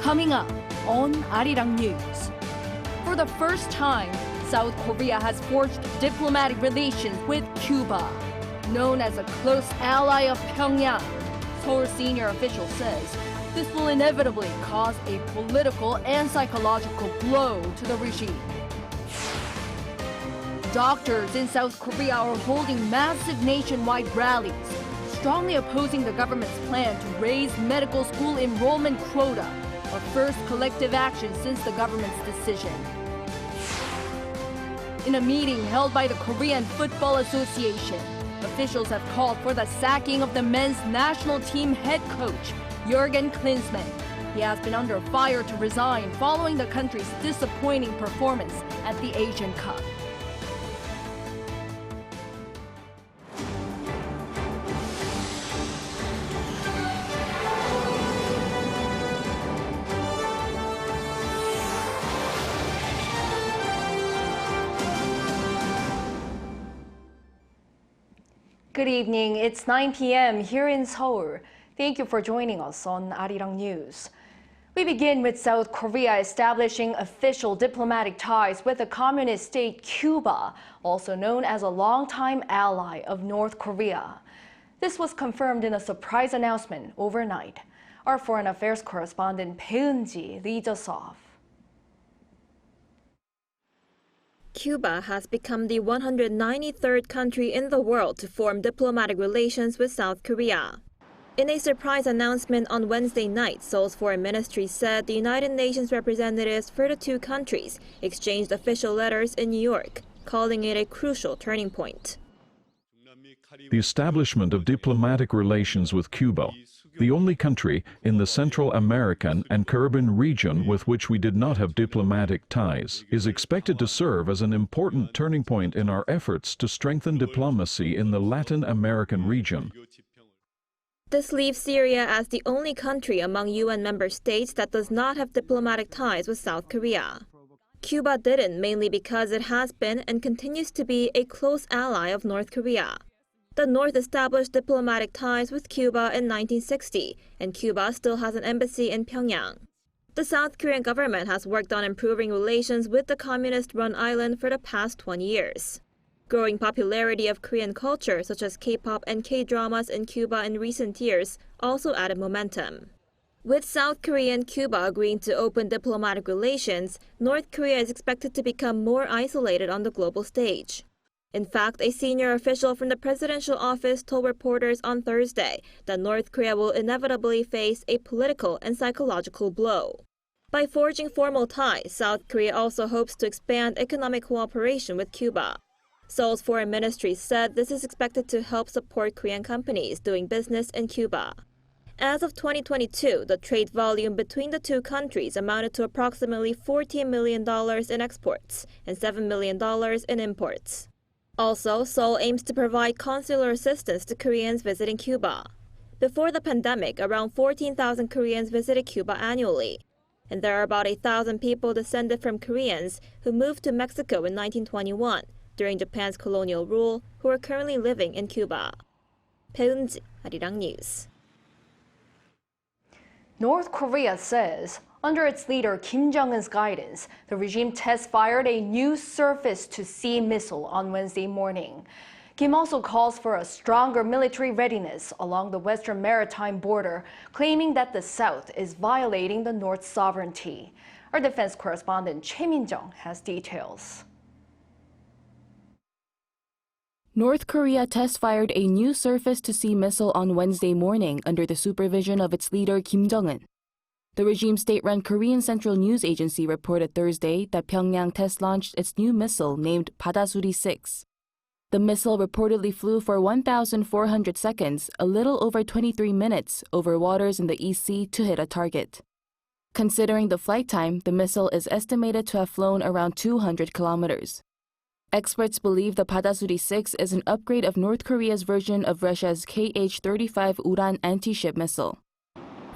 Coming up on Arirang News. For the first time, South Korea has forged diplomatic relations with Cuba. Known as a close ally of Pyongyang, Seoul senior official says this will inevitably cause a political and psychological blow to the regime. Doctors in South Korea are holding massive nationwide rallies, strongly opposing the government's plan to raise medical school enrollment quota, a first collective action since the government's decision. In a meeting held by the Korean Football Association, officials have called for the sacking of the men's national team head coach, Jurgen Klinsmann. He has been under fire to resign following the country's disappointing performance at the Asian Cup. Good evening. It's 9 p.m. here in Seoul. Thank you for joining us on Arirang News. We begin with South Korea establishing official diplomatic ties with the communist state Cuba, also known as a longtime ally of North Korea. This was confirmed in a surprise announcement overnight. Our foreign affairs correspondent Bae-eun-ji leads us off. Cuba has become the 193rd country in the world to form diplomatic relations with South Korea. In a surprise announcement on Wednesday night, Seoul's foreign ministry said the United Nations representatives for the two countries exchanged official letters in New York, calling it a crucial turning point. The establishment of diplomatic relations with Cuba, the only country in the Central American and Caribbean region with which we did not have diplomatic ties, is expected to serve as an important turning point in our efforts to strengthen diplomacy in the Latin American region. This leaves Syria as the only country among UN member states that does not have diplomatic ties with South Korea. Cuba didn't, mainly because it has been and continues to be a close ally of North Korea. The North established diplomatic ties with Cuba in 1960, and Cuba still has an embassy in Pyongyang. The South Korean government has worked on improving relations with the communist-run island for the past 20 years. Growing popularity of Korean culture, such as K-pop and K-dramas in Cuba in recent years, also added momentum. With South Korea and Cuba agreeing to open diplomatic relations, North Korea is expected to become more isolated on the global stage. In fact, a senior official from the presidential office told reporters on Thursday that North Korea will inevitably face a political and psychological blow. By forging formal ties, South Korea also hopes to expand economic cooperation with Cuba. Seoul's foreign ministry said this is expected to help support Korean companies doing business in Cuba. As of 2022, the trade volume between the two countries amounted to approximately $14 million in exports and $7 million in imports. Also, Seoul aims to provide consular assistance to Koreans visiting Cuba. Before the pandemic, around 14,000 Koreans visited Cuba annually, and there are about 1,000 people descended from Koreans who moved to Mexico in 1921 during Japan's colonial rule who are currently living in Cuba. Bae-eun-ji, Arirang News. North Korea says, under its leader Kim Jong-un's guidance, the regime test-fired a new surface-to-sea missile on Wednesday morning. Kim also calls for a stronger military readiness along the western maritime border, claiming that the South is violating the North's sovereignty. Our defense correspondent Choi Min-jung has details. North Korea test-fired a new surface-to-sea missile on Wednesday morning under the supervision of its leader Kim Jong-un. The regime state-run Korean Central News Agency reported Thursday that Pyongyang test-launched its new missile named Padasuri-6. The missile reportedly flew for 1,400 seconds, a little over 23 minutes, over waters in the East Sea to hit a target. Considering the flight time, the missile is estimated to have flown around 200 kilometers. Experts believe the Padasuri-6 is an upgrade of North Korea's version of Russia's Kh-35 Uran anti-ship missile.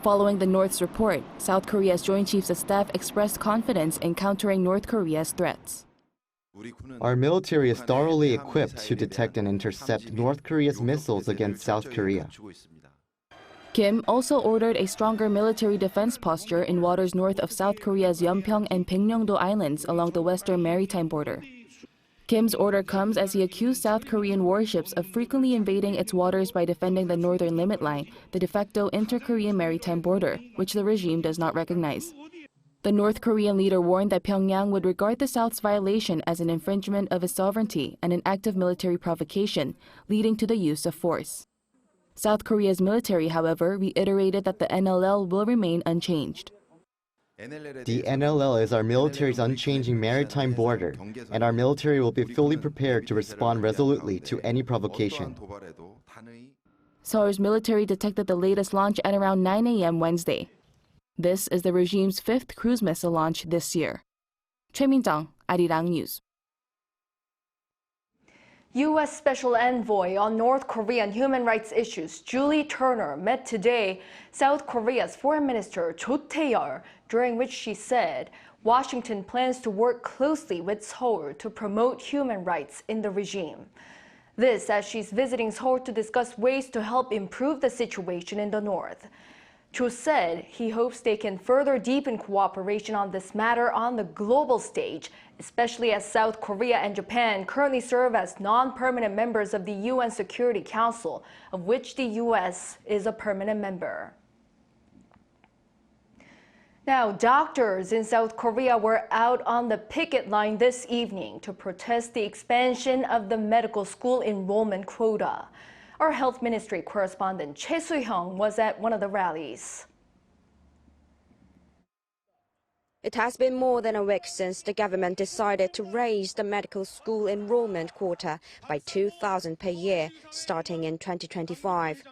Following the North's report, South Korea's Joint Chiefs of Staff expressed confidence in countering North Korea's threats. Our military is thoroughly equipped to detect and intercept North Korea's missiles against South Korea. Kim also ordered a stronger military defense posture in waters north of South Korea's Yeonpyeong and Baekneungdo Islands along the western maritime border. Kim's order comes as he accused South Korean warships of frequently invading its waters by defending the northern limit line, the de facto inter-Korean maritime border, which the regime does not recognize. The North Korean leader warned that Pyongyang would regard the South's violation as an infringement of its sovereignty and an act of military provocation, leading to the use of force. South Korea's military, however, reiterated that the NLL will remain unchanged. The NLL is our military's unchanging maritime border, and our military will be fully prepared to respond resolutely to any provocation. Seoul's military detected the latest launch at around 9 a.m. Wednesday. This is the regime's fifth cruise missile launch this year. Choi Min-jung, Arirang News. U.S. Special Envoy on North Korean human rights issues Julie Turner met today South Korea's Foreign Minister Cho Tae-yeol, during which she said Washington plans to work closely with Seoul to promote human rights in the regime. This as she's visiting Seoul to discuss ways to help improve the situation in the north. Cho said he hopes they can further deepen cooperation on this matter on the global stage, especially as South Korea and Japan currently serve as non-permanent members of the UN Security Council, of which the U.S. is a permanent member. Now, doctors in South Korea were out on the picket line this evening to protest the expansion of the medical school enrollment quota. Our Health Ministry correspondent Choi Soo-hyung was at one of the rallies. It has been more than a week since the government decided to raise the medical school enrollment quota by 2,000 per year, starting in 2025.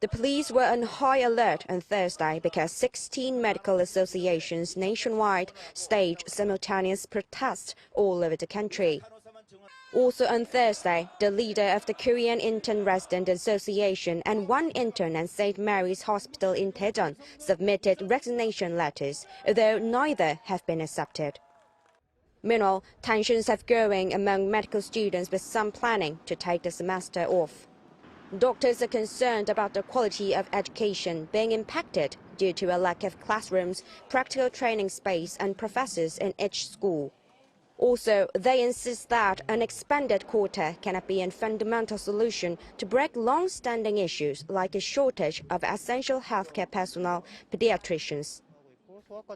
The police were on high alert on Thursday because 16 medical associations nationwide staged simultaneous protests all over the country. Also on Thursday, the leader of the Korean Intern Resident Association and one intern at St. Mary's Hospital in Daejeon submitted resignation letters, although neither have been accepted. Meanwhile, tensions have growing among medical students, with some planning to take the semester off. Doctors are concerned about the quality of education being impacted due to a lack of classrooms, practical training space and professors in each school. Also, they insist that an expanded quota cannot be a fundamental solution to break long-standing issues like a shortage of essential healthcare personnel, pediatricians.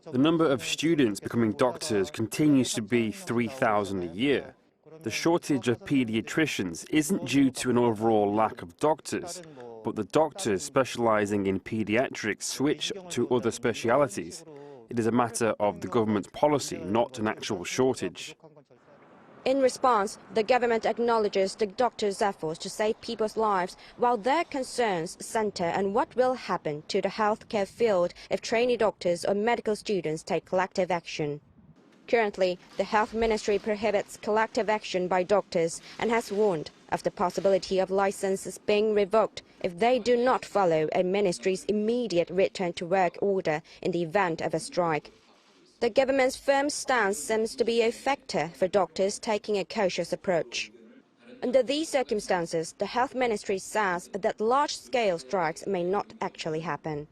The number of students becoming doctors continues to be 3,000 a year. The shortage of pediatricians isn't due to an overall lack of doctors, but the doctors specializing in pediatrics switch to other specialities. It is a matter of the government's policy, not an actual shortage. In response, the government acknowledges the doctors' efforts to save people's lives, while their concerns center on what will happen to the healthcare field if trainee doctors or medical students take collective action. Currently, the Health Ministry prohibits collective action by doctors and has warned of the possibility of licenses being revoked if they do not follow a ministry's immediate return to work order in the event of a strike. The government's firm stance seems to be a factor for doctors taking a cautious approach. Under these circumstances, the Health Ministry says that large-scale strikes may not actually happen.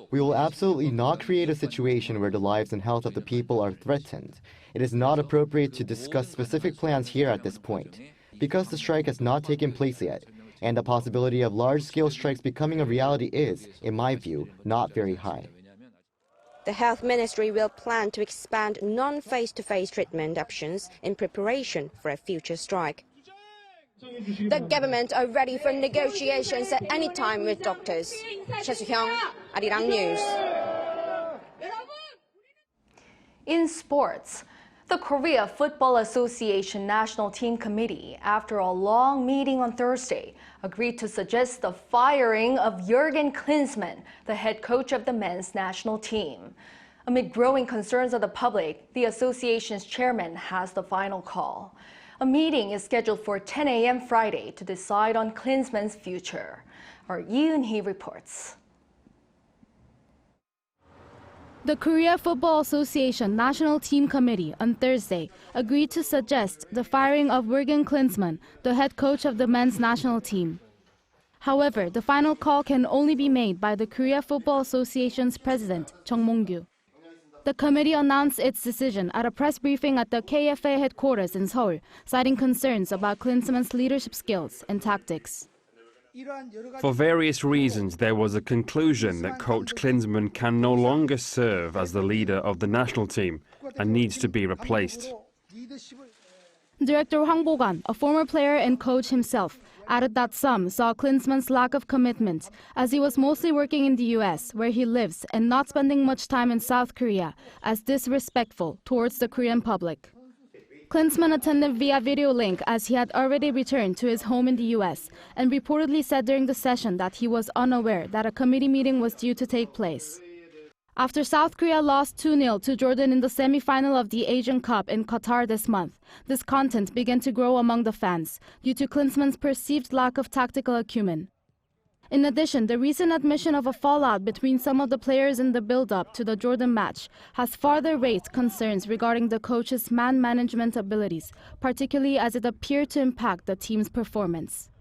We will absolutely not create a situation where the lives and health of the people are threatened. It is not appropriate to discuss specific plans here at this point, because the strike has not taken place yet, and the possibility of large-scale strikes becoming a reality is, in my view, not very high. The Health Ministry will plan to expand non-face-to-face treatment options in preparation for a future strike. The government are ready for negotiations at any time with doctors. Choi Soo-hyung, Arirang News. In sports, the Korea Football Association National Team Committee, after a long meeting on Thursday, agreed to suggest the firing of Jurgen Klinsmann, the head coach of the men's national team. Amid growing concerns of the public, the association's chairman has the final call. A meeting is scheduled for 10 a.m. Friday to decide on Klinsmann's future. Our Lee Eun-hee reports. The Korea Football Association National Team Committee on Thursday agreed to suggest the firing of Jurgen Klinsmann, the head coach of the men's national team. However, the final call can only be made by the Korea Football Association's president, Chung Mong-gyu. The committee announced its decision at a press briefing at the KFA headquarters in Seoul, citing concerns about Klinsmann's leadership skills and tactics. For various reasons, there was a conclusion that coach Klinsmann can no longer serve as the leader of the national team and needs to be replaced. Director Hwang Bo-gan, a former player and coach himself, added that some saw Klinsmann's lack of commitment as he was mostly working in the U.S., where he lives, and not spending much time in South Korea, as disrespectful towards the Korean public. Klinsmann attended via video link as he had already returned to his home in the U.S. and reportedly said during the session that he was unaware that a committee meeting was due to take place. After South Korea lost 2-0 to Jordan in the semi-final of the Asian Cup in Qatar this month, this content began to grow among the fans due to Klinsmann's perceived lack of tactical acumen. In addition, the recent admission of a fallout between some of the players in the build-up to the Jordan match has further raised concerns regarding the coach's man management abilities, particularly as it appeared to impact the team's performance.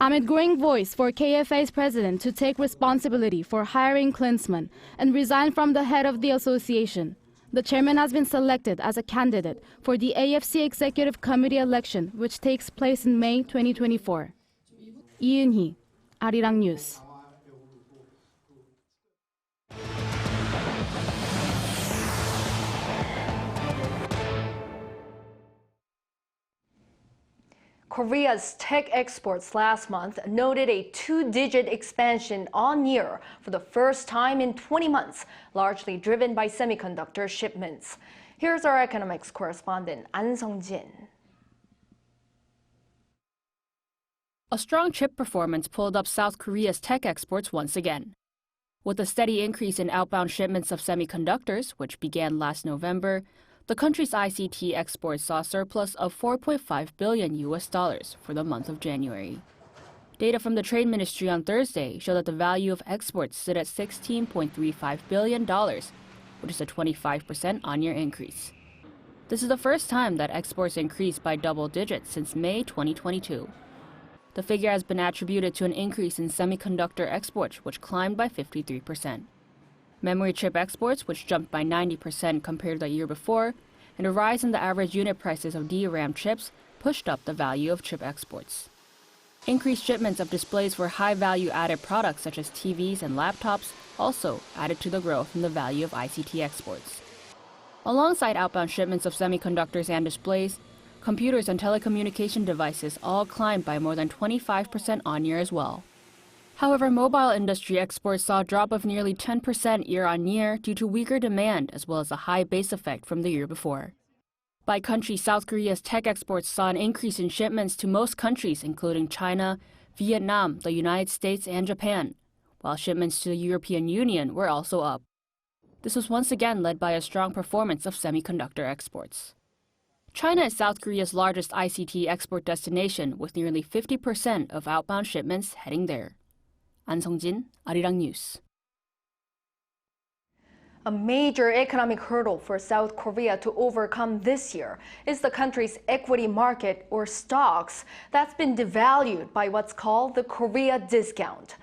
Amid growing voice for KFA's president to take responsibility for hiring Klinsmann and resign from the head of the association, the chairman has been selected as a candidate for the AFC Executive Committee election, which takes place in May 2024. Lee Eun-hee, Arirang News. Korea's tech exports last month noted a two-digit expansion on-year for the first time in 20 months, largely driven by semiconductor shipments. Here's our economics correspondent, An Sung-jin. A strong chip performance pulled up South Korea's tech exports once again. With a steady increase in outbound shipments of semiconductors, which began last November, the country's ICT exports saw a surplus of $4.5 billion for the month of January. Data from the Trade Ministry on Thursday showed that the value of exports stood at $16.35 billion, which is a 25% on-year increase. This is the first time that exports increased by double digits since May 2022. The figure has been attributed to an increase in semiconductor exports, which climbed by 53%. Memory chip exports, which jumped by 90% compared to the year before, and a rise in the average unit prices of DRAM chips pushed up the value of chip exports. Increased shipments of displays for high-value added products such as TVs and laptops also added to the growth in the value of ICT exports. Alongside outbound shipments of semiconductors and displays, computers and telecommunication devices all climbed by more than 25% on-year as well. However, mobile industry exports saw a drop of nearly 10% year-on-year due to weaker demand as well as a high base effect from the year before. By country, South Korea's tech exports saw an increase in shipments to most countries, including China, Vietnam, the United States, and Japan, while shipments to the European Union were also up. This was once again led by a strong performance of semiconductor exports. China is South Korea's largest ICT export destination, with nearly 50% of outbound shipments heading there. An Sung-jin, Arirang News. A major economic hurdle for South Korea to overcome this year is the country's equity market, or stocks, that's been devalued by what's called the Korea discount.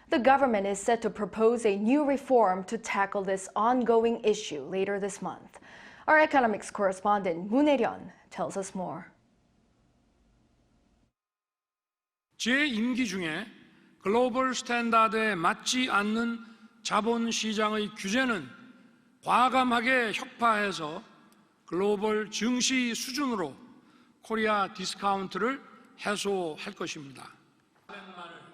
The government is set to propose a new reform to tackle this ongoing issue later this month. Our economics correspondent Moon Hae-ryun tells us more. 제 임기 중에 글로벌 스탠다드에 맞지 않는 자본시장의 규제는 과감하게 혁파해서 글로벌 증시 수준으로 코리아 디스카운트를 해소할 것입니다.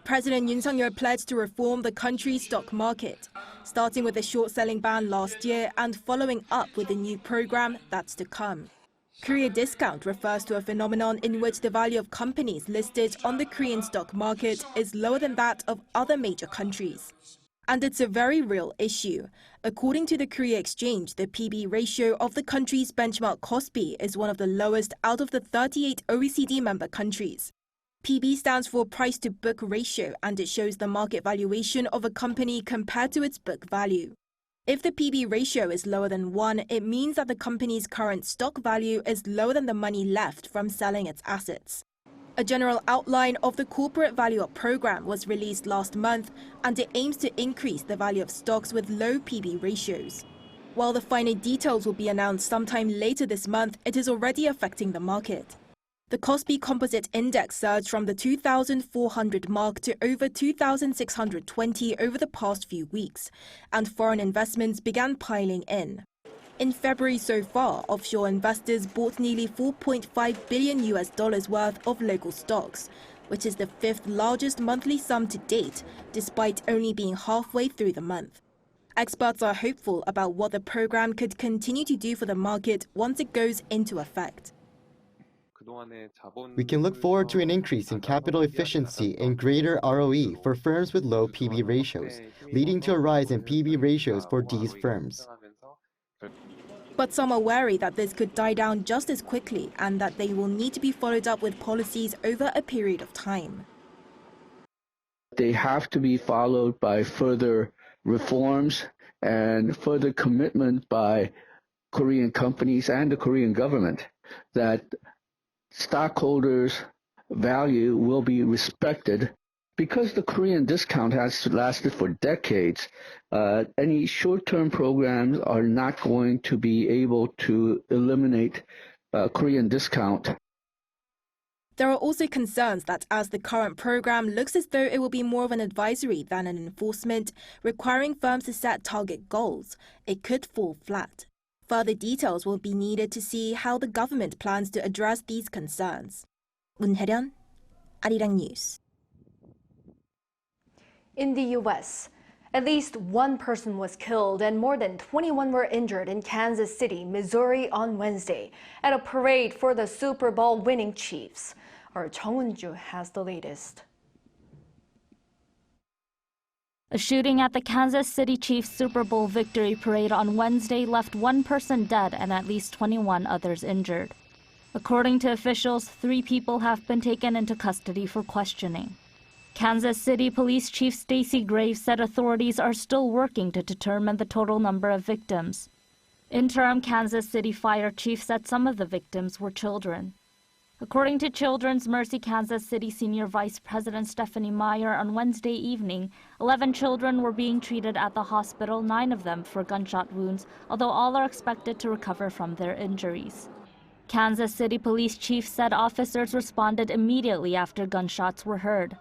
President Yoon Suk-yeol pledged to reform the country's stock market, starting with a short-selling ban last year and following up with a new program that's to come. Korea discount refers to a phenomenon in which the value of companies listed on the Korean stock market is lower than that of other major countries. And it's a very real issue. According to the Korea Exchange, the PB ratio of the country's benchmark Kospi is one of the lowest out of the 38 OECD member countries. PB stands for price-to-book ratio, and it shows the market valuation of a company compared to its book value. If the PB ratio is lower than 1, it means that the company's current stock value is lower than the money left from selling its assets. A general outline of the corporate value-up program was released last month, and it aims to increase the value of stocks with low PB ratios. While the finer details will be announced sometime later this month, it is already affecting the market. The Kospi Composite Index surged from the 2,400 mark to over 2,620 over the past few weeks, and foreign investments began piling in. In February so far, offshore investors bought nearly $4.5 billion worth of local stocks, which is the fifth largest monthly sum to date, despite only being halfway through the month. Experts are hopeful about what the program could continue to do for the market once it goes into effect. We can look forward to an increase in capital efficiency and greater ROE for firms with low PB ratios, leading to a rise in PB ratios for these firms. But some are wary that this could die down just as quickly and that they will need to be followed up with policies over a period of time. They have to be followed by further reforms and further commitment by Korean companies and the Korean government that stockholders' value will be respected. Because the Korean discount has lasted for decades, any short-term programs are not going to be able to eliminate Korean discount. There are also concerns that as the current program looks as though it will be more of an advisory than an enforcement, requiring firms to set target goals, it could fall flat. Further details will be needed to see how the government plans to address these concerns. 문혜련, Arirang News. In the U.S., at least one person was killed and more than 21 were injured in Kansas City, Missouri on Wednesday at a parade for the Super Bowl winning Chiefs. Our Chung Eun-ju has the latest. A shooting at the Kansas City Chiefs Super Bowl victory parade on Wednesday left one person dead and at least 21 others injured. According to officials, 3 people have been taken into custody for questioning. Kansas City Police Chief Stacey Graves said authorities are still working to determine the total number of victims. Interim Kansas City Fire Chief said some of the victims were children. According to Children's Mercy Kansas City Senior Vice President Stephanie Meyer, on Wednesday evening, 11 children were being treated at the hospital, 9 of them for gunshot wounds, although all are expected to recover from their injuries. Kansas City Police Chief said officers responded immediately after gunshots were heard.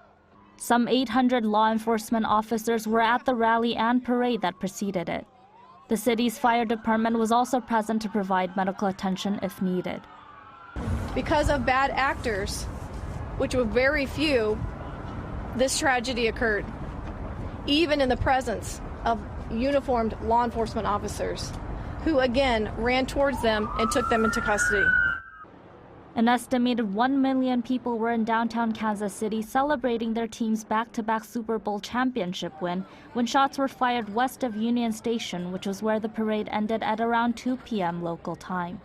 Some 800 law enforcement officers were at the rally and parade that preceded it. The city's fire department was also present to provide medical attention if needed. Because of bad actors, which were very few, this tragedy occurred, even in the presence of uniformed law enforcement officers, who again ran towards them and took them into custody. An estimated 1 million people were in downtown Kansas City celebrating their team's back-to-back Super Bowl championship win when shots were fired west of Union Station, which was where the parade ended at around 2 p.m. local time.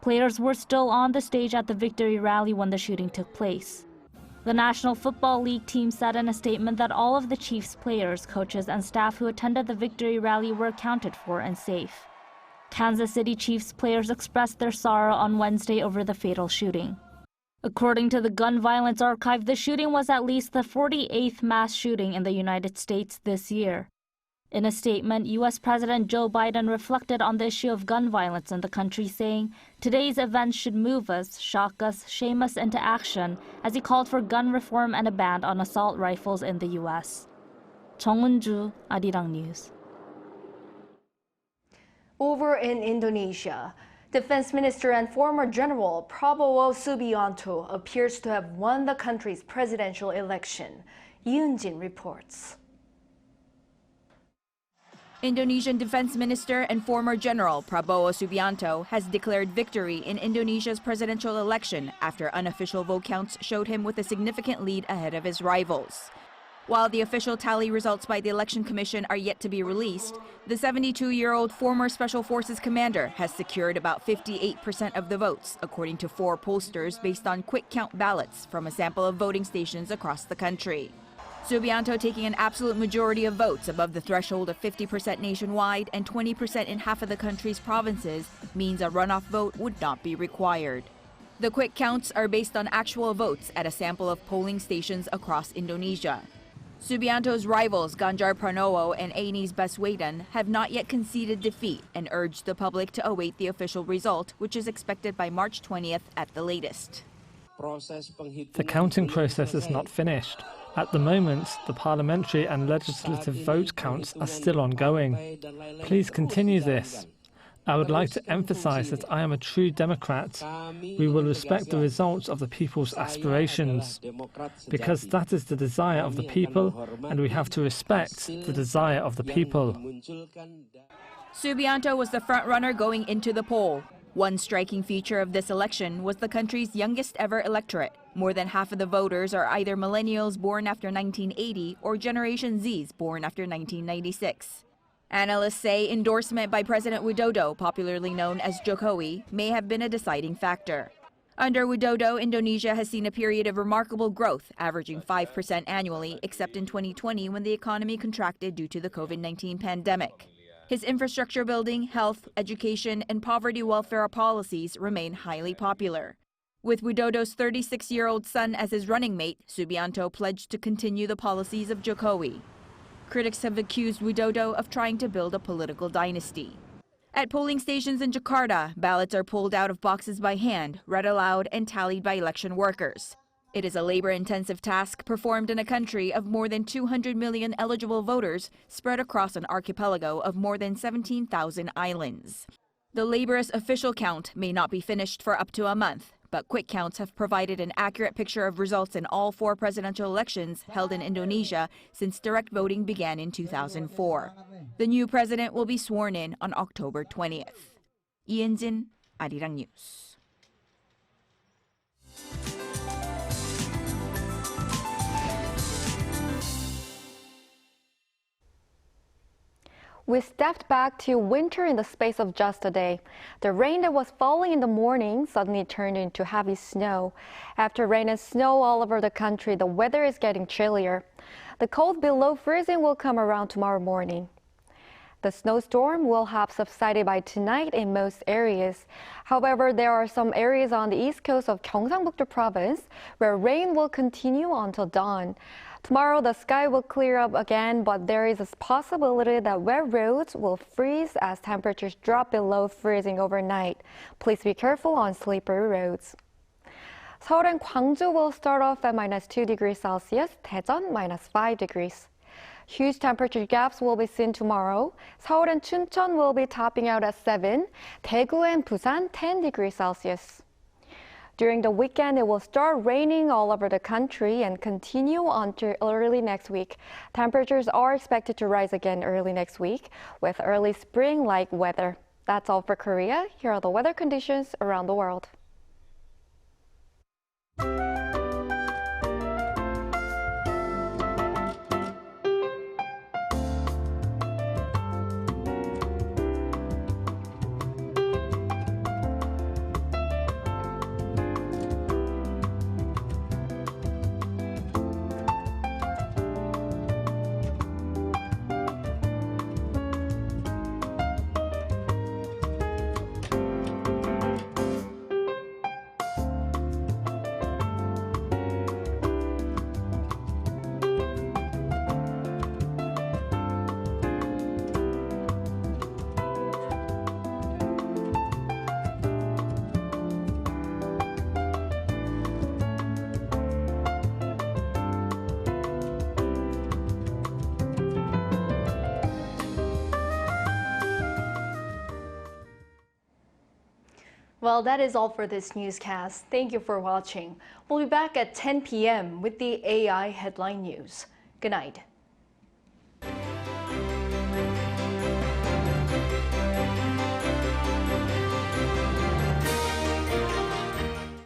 Players were still on the stage at the victory rally when the shooting took place. The National Football League team said in a statement that all of the Chiefs players, coaches, and staff who attended the victory rally were accounted for and safe. Kansas City Chiefs players expressed their sorrow on Wednesday over the fatal shooting. According to the Gun Violence Archive, the shooting was at least the 48th mass shooting in the United States this year. In a statement, U.S. President Joe Biden reflected on the issue of gun violence in the country, saying, "Today's events should move us, shock us, shame us into action," as he called for gun reform and a ban on assault rifles in the U.S. Chung Eun-ju, Arirang News. Over in Indonesia, Defense Minister and former General Prabowo Subianto appears to have won the country's presidential election. Yoon-jin reports. Indonesian Defense Minister and former General Prabowo Subianto has declared victory in Indonesia's presidential election after unofficial vote counts showed him with a significant lead ahead of his rivals. While the official tally results by the Election Commission are yet to be released, the 72-year-old former Special Forces commander has secured about 58% of the votes, according to 4 pollsters based on quick count ballots from a sample of voting stations across the country. Subianto taking an absolute majority of votes above the threshold of 50% nationwide and 20% in half of the country's provinces means a runoff vote would not be required. The quick counts are based on actual votes at a sample of polling stations across Indonesia. Subianto's rivals Ganjar Pranowo and Anies Baswedan have not yet conceded defeat and urged the public to await the official result, which is expected by March 20th at the latest. The counting process is not finished. At the moment, the parliamentary and legislative vote counts are still ongoing. Please continue this. I would like to emphasize that I am a true Democrat. We will respect the results of the people's aspirations, because that is the desire of the people, and we have to respect the desire of the people. Subianto was the front-runner going into the poll. One striking feature of this election was the country's youngest ever electorate. More than half of the voters are either millennials born after 1980 or Generation Zs born after 1996. Analysts say endorsement by President Widodo, popularly known as Jokowi, may have been a deciding factor. Under Widodo, Indonesia has seen a period of remarkable growth, averaging 5% annually, except in 2020 when the economy contracted due to the COVID-19 pandemic. His infrastructure building, health, education, and poverty welfare policies remain highly popular. With Widodo's 36-year-old son as his running mate, Subianto pledged to continue the policies of Jokowi. Critics have accused Widodo of trying to build a political dynasty. At polling stations in Jakarta, ballots are pulled out of boxes by hand, read aloud, and tallied by election workers. It is a labor-intensive task performed in a country of more than 200 million eligible voters spread across an archipelago of more than 17,000 islands. The laborious official count may not be finished for up to a month, but quick counts have provided an accurate picture of results in all 4 presidential elections held in Indonesia since direct voting began in 2004. The new president will be sworn in on October 20th. Ian-jin, Arirang News. We stepped back to winter in the space of just a day. The rain that was falling in the morning suddenly turned into heavy snow. After rain and snow all over the country, the weather is getting chillier. The cold below freezing will come around tomorrow morning. The snowstorm will have subsided by tonight in most areas. However, there are some areas on the east coast of Gyeongsangbuk-do province where rain will continue until dawn. Tomorrow, the sky will clear up again, but there is a possibility that wet roads will freeze as temperatures drop below freezing overnight. Please be careful on slippery roads. Seoul and Gwangju will start off at -2 degrees Celsius, Daejeon -5 degrees. Huge temperature gaps will be seen tomorrow. Seoul and Chuncheon will be topping out at 7, Daegu and Busan 10 degrees Celsius. During the weekend, it will start raining all over the country and continue until early next week. Temperatures are expected to rise again early next week with early spring-like weather. That's all for Korea. Here are the weather conditions around the world. Well, that is all for this newscast. Thank you for watching. We'll be back at 10 p.m. with the AI headline news. Good night.